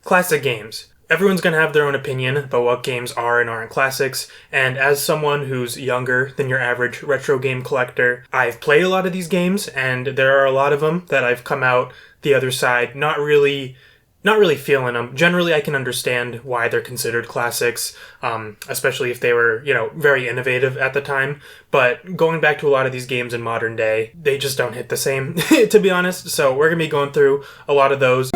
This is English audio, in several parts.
Classic games. Everyone's going to have their own opinion about what games are and aren't classics, and as someone who's younger than your average retro game collector, I've played a lot of these games, and there are a lot of them that I've come out the other side not really feeling them. Generally, I can understand why they're considered classics, especially if they were, very innovative at the time. But going back to a lot of these games in modern day, they just don't hit the same, to be honest. So we're going to be going through a lot of those.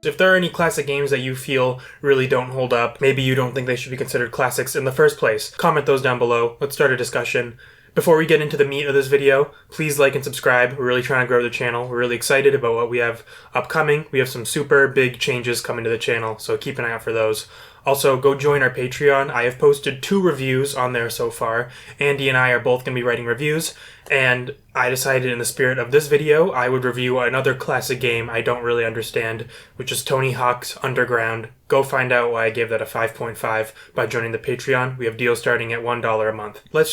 If there are any classic games that you feel really don't hold up, maybe you don't think they should be considered classics in the first place, comment those down below. Let's start a discussion. Before we get into the meat of this video, please like and subscribe. We're really trying to grow the channel. We're really excited about what we have upcoming. We have some super big changes coming to the channel, so keep an eye out for those. Also, go join our Patreon. I have posted 2 reviews on there so far. Andy and I are both going to be writing reviews, and I decided in the spirit of this video, I would review another classic game I don't really understand, which is Tony Hawk's Underground. Go find out why I gave that a 5.5 by joining the Patreon. We have deals starting at $1 a month. Let's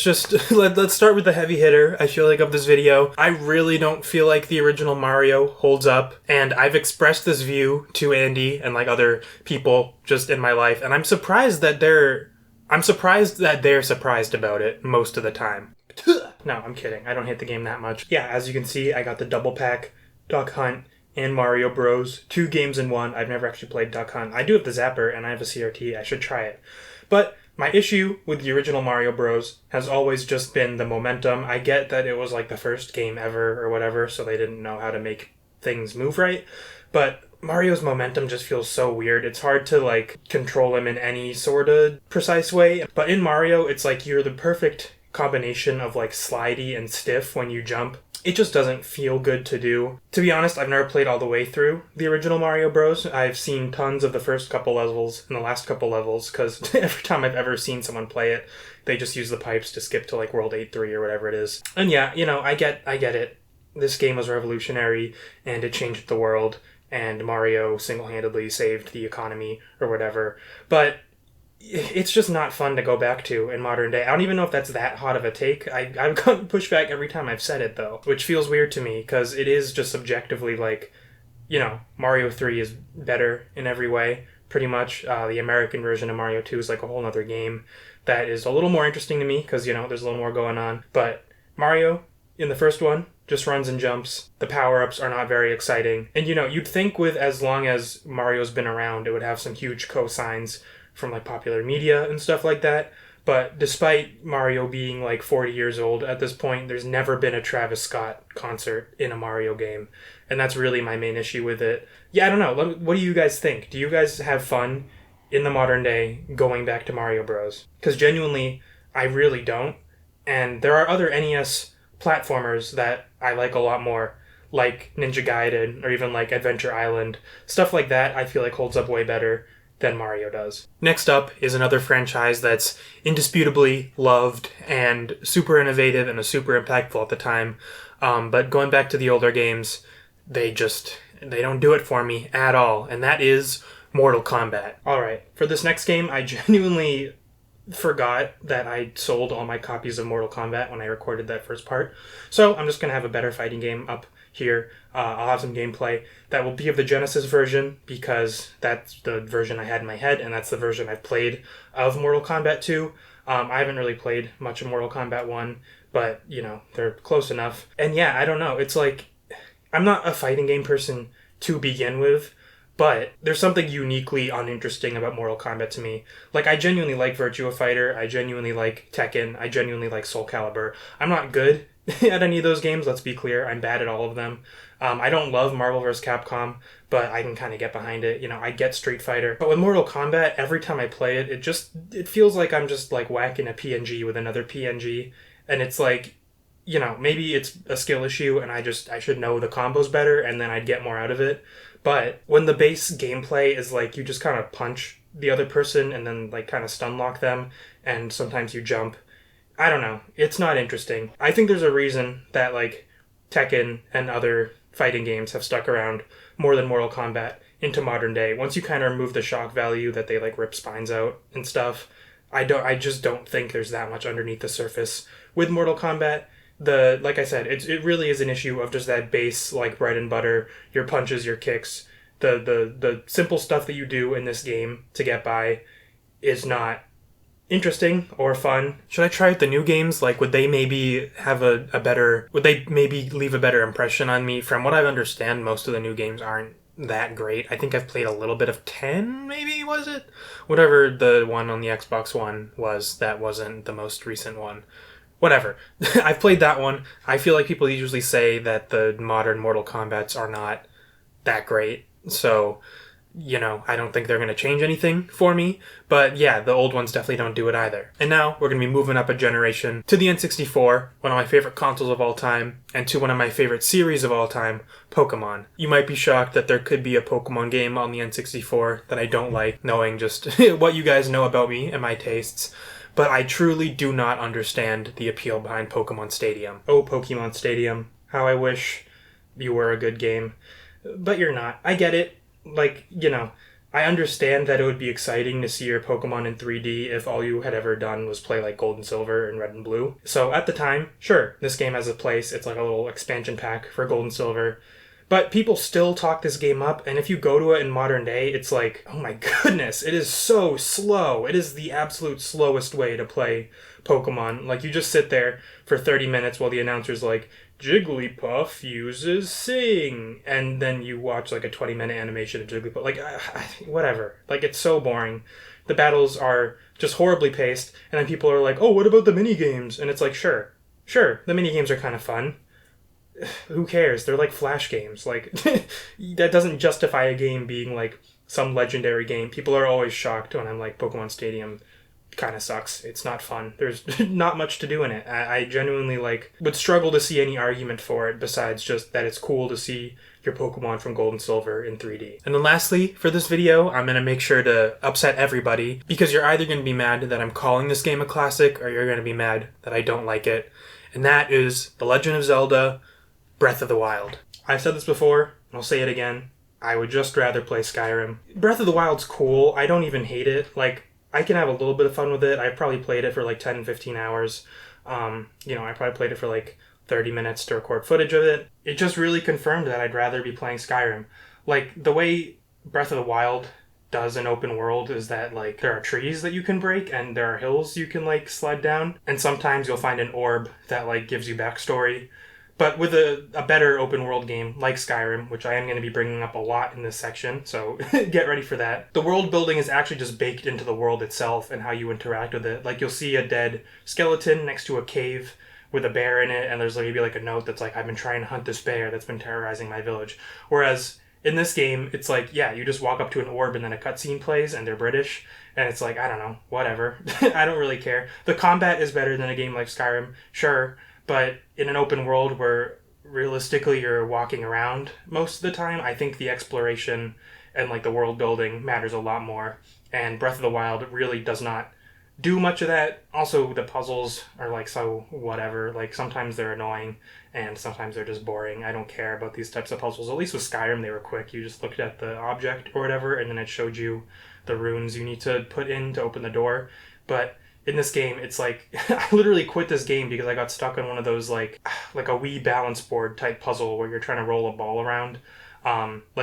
start with the heavy hitter, I feel like, of this video. I really don't feel like the original Mario holds up, and I've expressed this view to Andy and other people just in my life, and I'm surprised that they're surprised about it most of the time. No, I'm kidding. I don't hate the game that much. Yeah, as you can see, I got the double pack, Duck Hunt, and Mario Bros. 2 games in one. I've never actually played Duck Hunt. I do have the Zapper, and I have a CRT. I should try it. But my issue with the original Mario Bros. Has always just been the momentum. I get that it was the first game ever or whatever, so they didn't know how to make things move right. But Mario's momentum just feels so weird. It's hard to control him in any sort of precise way. But in Mario, it's you're the perfect combination of slidey and stiff when you jump. It just doesn't feel good to do. To be honest, I've never played all the way through the original Mario Bros. I've seen tons of the first couple levels and the last couple levels, because every time I've ever seen someone play it, they just use the pipes to skip to World 8-3 or whatever it is. And yeah, I get it. This game was revolutionary, and it changed the world, and Mario single-handedly saved the economy or whatever. But it's just not fun to go back to in modern day. I don't even know if that's that hot of a take. I've gotten pushback every time I've said it, though, which feels weird to me, because it is just subjectively Mario 3 is better in every way, pretty much. The American version of Mario 2 is a whole other game that is a little more interesting to me, because, there's a little more going on. But Mario, in the first one, just runs and jumps. The power-ups are not very exciting. And, you'd think with as long as Mario's been around, it would have some huge cosigns from popular media and stuff like that. But despite Mario being 40 years old at this point, there's never been a Travis Scott concert in a Mario game. And that's really my main issue with it. Yeah, I don't know. What do you guys think? Do you guys have fun in the modern day going back to Mario Bros? Because genuinely, I really don't. And there are other NES platformers that I like a lot more, like Ninja Gaiden or even Adventure Island. Stuff like that I feel holds up way better than Mario does. Next up is another franchise that's indisputably loved and super innovative and super impactful at the time. But going back to the older games, they don't do it for me at all. And that is Mortal Kombat. Alright, for this next game, I genuinely forgot that I sold all my copies of Mortal Kombat when I recorded that first part. So I'm just going to have a better fighting game up here. I'll have some gameplay that will be of the Genesis version, because that's the version I had in my head, and that's the version I've played of Mortal Kombat 2. I haven't really played much of Mortal Kombat 1, but, they're close enough. And yeah, I don't know. It's I'm not a fighting game person to begin with, but there's something uniquely uninteresting about Mortal Kombat to me. I genuinely like Virtua Fighter, I genuinely like Tekken, I genuinely like Soul Calibur. I'm not good at any of those games, let's be clear. I'm bad at all of them. I don't love Marvel vs. Capcom, but I can kind of get behind it. I get Street Fighter. But with Mortal Kombat, every time I play it, it feels like I'm just whacking a PNG with another PNG. And it's maybe it's a skill issue and I should know the combos better and then I'd get more out of it. But when the base gameplay is you just kind of punch the other person and then kind of stun lock them, and sometimes you jump, I don't know. It's not interesting. I think there's a reason that Tekken and other fighting games have stuck around more than Mortal Kombat into modern day. Once you kind of remove the shock value that they rip spines out and stuff, I just don't think there's that much underneath the surface with Mortal Kombat. Like I said, it really is an issue of just that base bread and butter, your punches, your kicks, The simple stuff that you do in this game to get by is not interesting or fun. Should I try out the new games? Like, would they maybe have would they maybe leave a better impression on me? From what I understand, most of the new games aren't that great. I think I've played a little bit of 10, maybe, was it? Whatever the one on the Xbox One was, that wasn't the most recent one. Whatever. I've played that one. I feel like people usually say that the modern Mortal Kombats are not that great. So, I don't think they're going to change anything for me. But yeah, the old ones definitely don't do it either. And now we're going to be moving up a generation to the N64, one of my favorite consoles of all time, and to one of my favorite series of all time, Pokemon. You might be shocked that there could be a Pokemon game on the N64 that I don't like, knowing just what you guys know about me and my tastes. But I truly do not understand the appeal behind Pokemon Stadium. Oh, Pokemon Stadium. How I wish you were a good game. But you're not. I get it. I understand that it would be exciting to see your Pokemon in 3D if all you had ever done was play, Gold and Silver and Red and Blue. So at the time, sure, this game has a place. It's like a little expansion pack for Gold and Silver. But people still talk this game up, and if you go to it in modern day, it's like, oh my goodness, it is so slow. It is the absolute slowest way to play Pokemon. You just sit there for 30 minutes while the announcer's like, Jigglypuff uses Sing. And then you watch a 20-minute animation of Jigglypuff. Whatever. It's so boring. The battles are just horribly paced, and then people are like, oh, what about the minigames? And it's like, sure, the minigames are kind of fun. Who cares? They're like Flash games. That doesn't justify a game being some legendary game. People are always shocked when I'm like, Pokemon Stadium kind of sucks. It's not fun. There's not much to do in it. I genuinely would struggle to see any argument for it besides just that it's cool to see your Pokemon from Gold and Silver in 3D. And then lastly, for this video, I'm going to make sure to upset everybody, because you're either going to be mad that I'm calling this game a classic, or you're going to be mad that I don't like it. And that is The Legend of Zelda Breath of the Wild. I've said this before, and I'll say it again. I would just rather play Skyrim. Breath of the Wild's cool. I don't even hate it. I can have a little bit of fun with it. I've probably played it for 10, 15 hours. I probably played it for 30 minutes to record footage of it. It just really confirmed that I'd rather be playing Skyrim. The way Breath of the Wild does an open world is that there are trees that you can break, and there are hills you can sled down, and sometimes you'll find an orb that gives you backstory. But with a better open world game like Skyrim, which I am going to be bringing up a lot in this section, so get ready for that. The world building is actually just baked into the world itself and how you interact with it. You'll see a dead skeleton next to a cave with a bear in it, and there's maybe a note that's I've been trying to hunt this bear that's been terrorizing my village. Whereas in this game, it's you just walk up to an orb and then a cutscene plays and they're British, and it's I don't know, whatever. I don't really care. The combat is better than a game like Skyrim, sure. But in an open world where realistically you're walking around most of the time, I think the exploration and the world building matters a lot more. And Breath of the Wild really does not do much of that. Also, the puzzles are so whatever. Sometimes they're annoying and sometimes they're just boring. I don't care about these types of puzzles. At least with Skyrim, they were quick. You just looked at the object or whatever, and then it showed you the runes you need to put in to open the door. But in this game, it's I literally quit this game because I got stuck on one of those a Wii balance board type puzzle where you're trying to roll a ball around.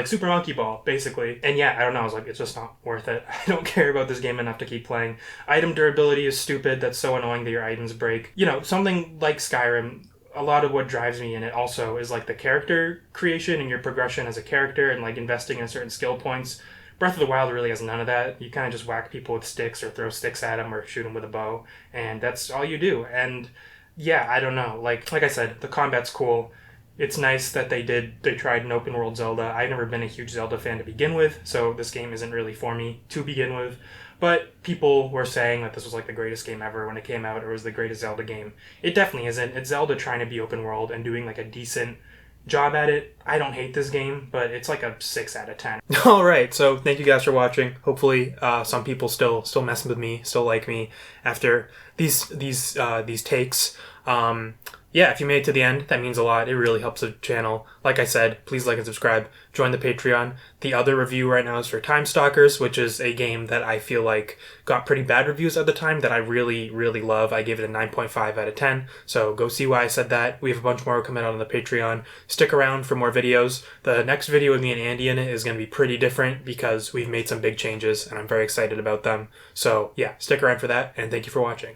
Super Monkey Ball, basically. And yeah, I don't know, I was it's just not worth it. I don't care about this game enough to keep playing. Item durability is stupid. That's so annoying that your items break. Something like Skyrim, a lot of what drives me in it also is the character creation and your progression as a character and investing in certain skill points. Breath of the Wild really has none of that. You kind of just whack people with sticks or throw sticks at them or shoot them with a bow, and that's all you do. And yeah, I don't know. Like I said, the combat's cool. It's nice that they tried an open world Zelda. I've never been a huge Zelda fan to begin with, so this game isn't really for me to begin with. But people were saying that this was the greatest game ever when it came out, or was the greatest Zelda game. It definitely isn't. It's Zelda trying to be open world and doing a decent job at it. I don't hate this game, but it's a 6 out of 10. All right, so thank you guys for watching. Hopefully, some people still messing with me, still like me after these takes. yeah, if you made it to the end, that means a lot. It really helps the channel. Like I said, please like and subscribe. Join the Patreon. The other review right now is for Time Stalkers, which is a game that I feel like got pretty bad reviews at the time that I really, really love. I gave it a 9.5 out of 10, so go see why I said that. We have a bunch more coming out on the Patreon. Stick around for more videos. The next video with me and Andy in it is going to be pretty different because we've made some big changes, and I'm very excited about them. So yeah, stick around for that, and thank you for watching.